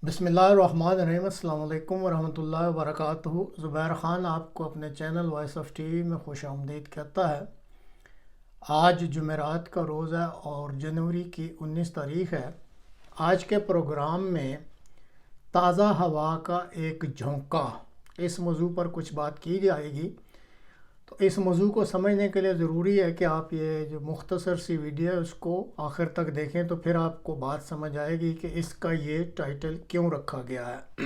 بسم اللہ الرحمن الرحیم۔ السلام علیکم ورحمۃ اللہ وبرکاتہ۔ زبیر خان آپ کو اپنے channel voice of T V میں خوش آمدید کہتا ہے۔ آج جمعرات کا روز ہے اور جنوری کی 19 تاریخ ہے۔ آج کے پروگرام میں تازہ ہوا کا ایک جھونکا، اس موضوع پر کچھ بات کی جائے گی۔ تو اس موضوع کو سمجھنے کے لیے ضروری ہے کہ آپ یہ جو مختصر سی ویڈیو ہے اس کو آخر تک دیکھیں، تو پھر آپ کو بات سمجھ آئے گی کہ اس کا یہ ٹائٹل کیوں رکھا گیا ہے۔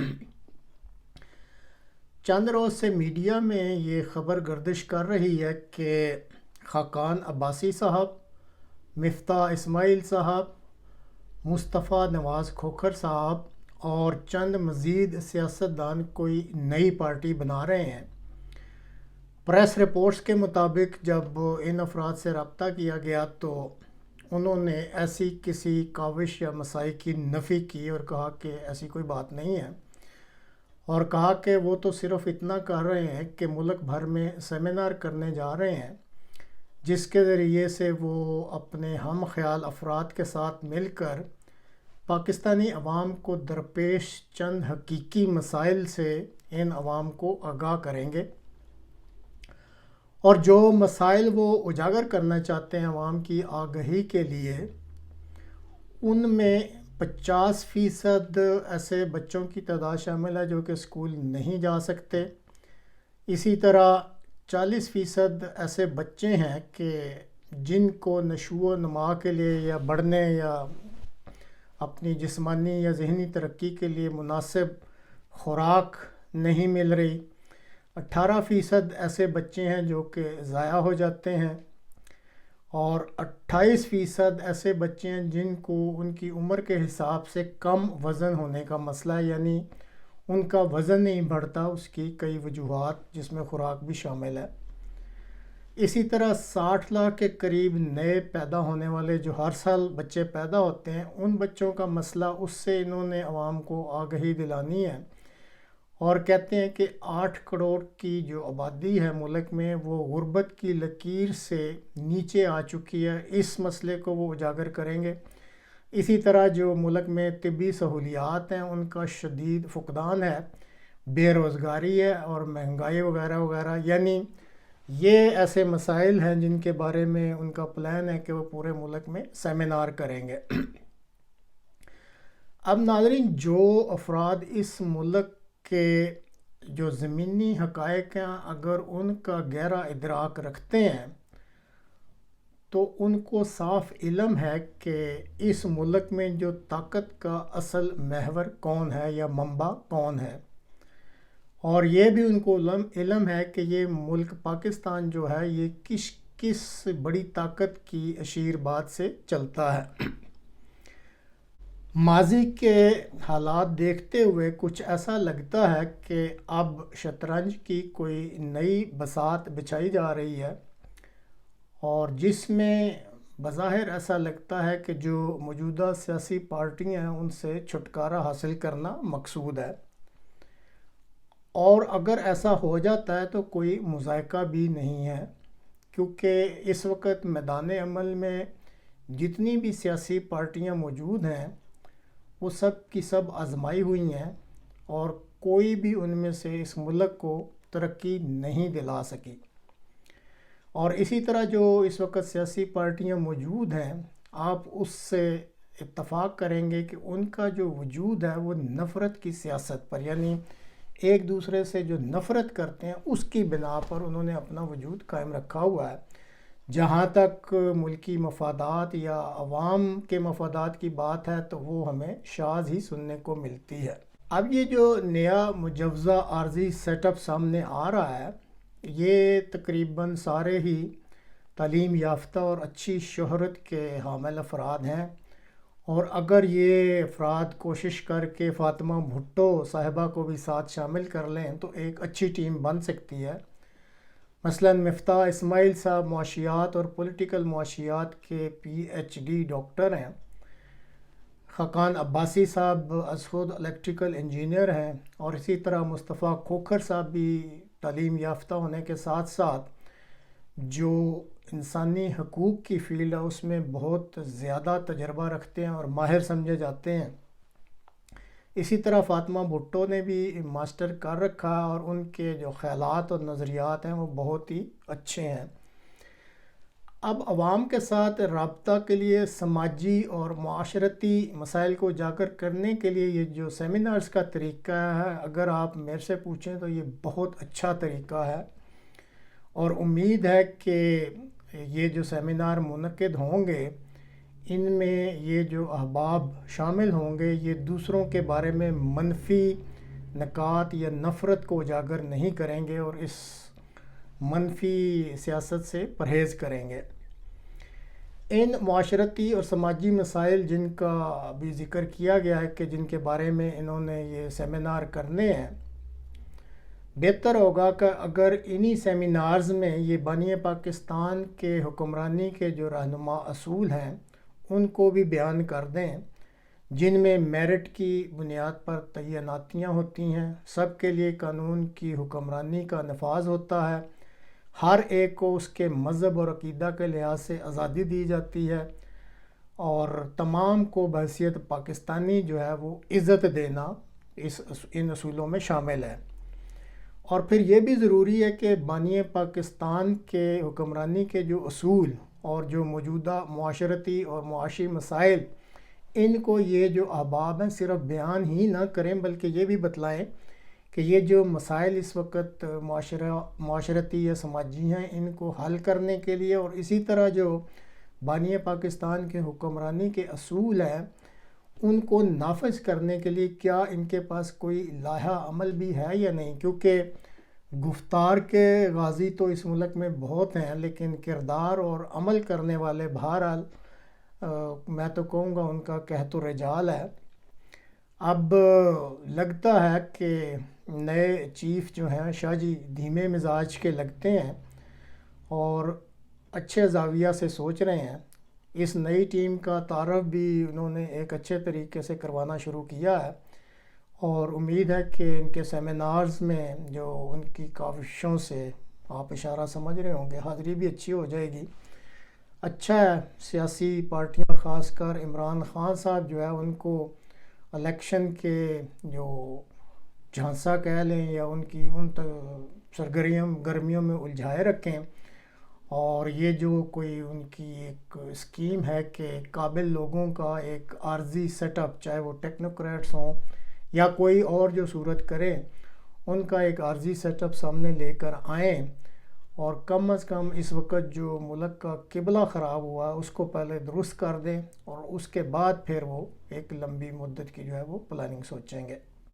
چند روز سے میڈیا میں یہ خبر گردش کر رہی ہے کہ خاقان عباسی صاحب، مفتاح اسماعیل صاحب، مصطفیٰ نواز کھوکھر صاحب اور چند مزید سیاستدان کوئی نئی پارٹی بنا رہے ہیں۔ پریس رپورٹس کے مطابق جب ان افراد سے رابطہ کیا گیا تو انہوں نے ایسی کسی کاوش یا مساعی کی نفی کی اور کہا کہ ایسی کوئی بات نہیں ہے، اور کہا کہ وہ تو صرف اتنا کر رہے ہیں کہ ملک بھر میں سیمینار کرنے جا رہے ہیں جس کے ذریعے سے وہ اپنے ہم خیال افراد کے ساتھ مل کر پاکستانی عوام کو درپیش چند حقیقی مسائل سے ان عوام کو آگاہ کریں گے، اور جو مسائل وہ اجاگر کرنا چاہتے ہیں عوام کی آگہی کے لیے، ان میں 50% ایسے بچوں کی تعداد شامل ہے جو کہ اسکول نہیں جا سکتے۔ اسی طرح 40% ایسے بچے ہیں کہ جن کو نشو و نما کے لیے یا بڑھنے یا اپنی جسمانی یا ذہنی ترقی کے لیے مناسب خوراک نہیں مل رہی۔ 18% ایسے بچے ہیں جو کہ ضائع ہو جاتے ہیں، اور 28% ایسے بچے ہیں جن کو ان کی عمر کے حساب سے کم وزن ہونے کا مسئلہ ہے، یعنی ان کا وزن نہیں بڑھتا۔ اس کی کئی وجوہات جس میں خوراک بھی شامل ہے۔ اسی طرح 60 لاکھ کے قریب نئے پیدا ہونے والے جو ہر سال بچے پیدا ہوتے ہیں، ان بچوں کا مسئلہ اس سے انہوں نے عوام کو آگہی دلانی ہے، اور کہتے ہیں کہ 8 کروڑ کی جو آبادی ہے ملک میں وہ غربت کی لکیر سے نیچے آ چکی ہے۔ اس مسئلے کو وہ اجاگر کریں گے۔ اسی طرح جو ملک میں طبی سہولیات ہیں ان کا شدید فقدان ہے، بے روزگاری ہے اور مہنگائی وغیرہ وغیرہ، یعنی یہ ایسے مسائل ہیں جن کے بارے میں ان کا پلان ہے کہ وہ پورے ملک میں سیمینار کریں گے۔ اب ناظرین، جو افراد اس ملک کہ جو زمینی حقائق ہیں اگر ان کا گہرا ادراک رکھتے ہیں تو ان کو صاف علم ہے کہ اس ملک میں جو طاقت کا اصل محور کون ہے یا منبع کون ہے، اور یہ بھی ان کو علم ہے کہ یہ ملک پاکستان جو ہے یہ کس بڑی طاقت کی اشیرباد سے چلتا ہے۔ ماضی کے حالات دیکھتے ہوئے کچھ ایسا لگتا ہے کہ اب شطرنج کی کوئی نئی بساط بچھائی جا رہی ہے، اور جس میں بظاہر ایسا لگتا ہے کہ جو موجودہ سیاسی پارٹیاں ہیں ان سے چھٹکارا حاصل کرنا مقصود ہے، اور اگر ایسا ہو جاتا ہے تو کوئی مذائقہ بھی نہیں ہے، کیونکہ اس وقت میدان عمل میں جتنی بھی سیاسی پارٹیاں موجود ہیں وہ سب کی سب آزمائی ہوئی ہیں، اور کوئی بھی ان میں سے اس ملک کو ترقی نہیں دلا سکی۔ اور اسی طرح جو اس وقت سیاسی پارٹیاں موجود ہیں، آپ اس سے اتفاق کریں گے کہ ان کا جو وجود ہے وہ نفرت کی سیاست پر، یعنی ایک دوسرے سے جو نفرت کرتے ہیں اس کی بنا پر انہوں نے اپنا وجود قائم رکھا ہوا ہے۔ جہاں تک ملکی مفادات یا عوام کے مفادات کی بات ہے تو وہ ہمیں شاذ ہی سننے کو ملتی ہے۔ اب یہ جو نیا مجوزہ عارضی سیٹ اپ سامنے آ رہا ہے، یہ تقریباً سارے ہی تعلیم یافتہ اور اچھی شہرت کے حامل افراد ہیں، اور اگر یہ افراد کوشش کر کے فاطمہ بھٹو صاحبہ کو بھی ساتھ شامل کر لیں تو ایک اچھی ٹیم بن سکتی ہے۔ مثلا مفتاح اسماعیل صاحب معاشیات اور پولیٹیکل معاشیات کے PhD ڈاکٹر ہیں، خاقان عباسی صاحب از خود الیکٹریکل انجینئر ہیں، اور اسی طرح مصطفیٰ کھوکھر صاحب بھی تعلیم یافتہ ہونے کے ساتھ ساتھ جو انسانی حقوق کی فیلڈ ہے اس میں بہت زیادہ تجربہ رکھتے ہیں اور ماہر سمجھے جاتے ہیں۔ اسی طرح فاطمہ بھٹو نے بھی ماسٹر کر رکھا ہے اور ان کے جو خیالات اور نظریات ہیں وہ بہت ہی اچھے ہیں۔ اب عوام کے ساتھ رابطہ کے لیے سماجی اور معاشرتی مسائل کو اجاگر کرنے کے لیے یہ جو سیمینارز کا طریقہ ہے، اگر آپ میرے سے پوچھیں تو یہ بہت اچھا طریقہ ہے، اور امید ہے کہ یہ جو سیمینار منعقد ہوں گے ان میں یہ جو احباب شامل ہوں گے یہ دوسروں کے بارے میں منفی نکات یا نفرت کو اجاگر نہیں کریں گے اور اس منفی سیاست سے پرہیز کریں گے۔ ان معاشرتی اور سماجی مسائل جن کا بھی ذکر کیا گیا ہے کہ جن کے بارے میں انہوں نے یہ سیمینار کرنے ہیں، بہتر ہوگا کہ اگر انہی سیمینارز میں یہ بانی پاکستان کے حکمرانی کے جو رہنما اصول ہیں ان کو بھی بیان کر دیں، جن میں میرٹ کی بنیاد پر تعیناتیاں ہوتی ہیں، سب کے لیے قانون کی حکمرانی کا نفاذ ہوتا ہے، ہر ایک کو اس کے مذہب اور عقیدہ کے لحاظ سے آزادی دی جاتی ہے، اور تمام کو بحیثیت پاکستانی جو ہے وہ عزت دینا ان اصولوں میں شامل ہے۔ اور پھر یہ بھی ضروری ہے کہ بانی پاکستان کے حکمرانی کے جو اصول اور جو موجودہ معاشرتی اور معاشی مسائل ان کو یہ جو احباب ہیں صرف بیان ہی نہ کریں بلکہ یہ بھی بتلائیں کہ یہ جو مسائل اس وقت معاشرتی یا سماجی ہیں ان کو حل کرنے کے لیے، اور اسی طرح جو بانی پاکستان کے حکمرانی کے اصول ہیں ان کو نافذ کرنے کے لیے کیا ان کے پاس کوئی لائحہ عمل بھی ہے یا نہیں، کیونکہ گفتار کے غازی تو اس ملک میں بہت ہیں لیکن کردار اور عمل کرنے والے بہرحال میں تو کہوں گا ان کا قحط الرجال ہے۔ اب لگتا ہے کہ نئے چیف جو ہیں شاہ جی دھیمے مزاج کے لگتے ہیں اور اچھے زاویہ سے سوچ رہے ہیں۔ اس نئی ٹیم کا تعارف بھی انہوں نے ایک اچھے طریقے سے کروانا شروع کیا ہے، اور امید ہے کہ ان کے سیمینارز میں جو ان کی کاوشوں سے آپ اشارہ سمجھ رہے ہوں گے حاضری بھی اچھی ہو جائے گی۔ اچھا ہے، سیاسی پارٹیوں اور خاص کر عمران خان صاحب جو ہے ان کو الیکشن کے جو جھانسا کہہ لیں یا ان کی ان گرمیوں میں الجھائے رکھیں، اور یہ جو کوئی ان کی ایک اسکیم ہے کہ قابل لوگوں کا ایک عارضی سیٹ اپ، چاہے وہ ٹیکنوکریٹس ہوں یا کوئی اور جو صورت کرے، ان کا ایک عارضی سیٹ اپ سامنے لے کر آئیں، اور کم از کم اس وقت جو ملک کا قبلہ خراب ہوا اس کو پہلے درست کر دیں، اور اس کے بعد پھر وہ ایک لمبی مدت کی جو ہے وہ پلاننگ سوچیں گے۔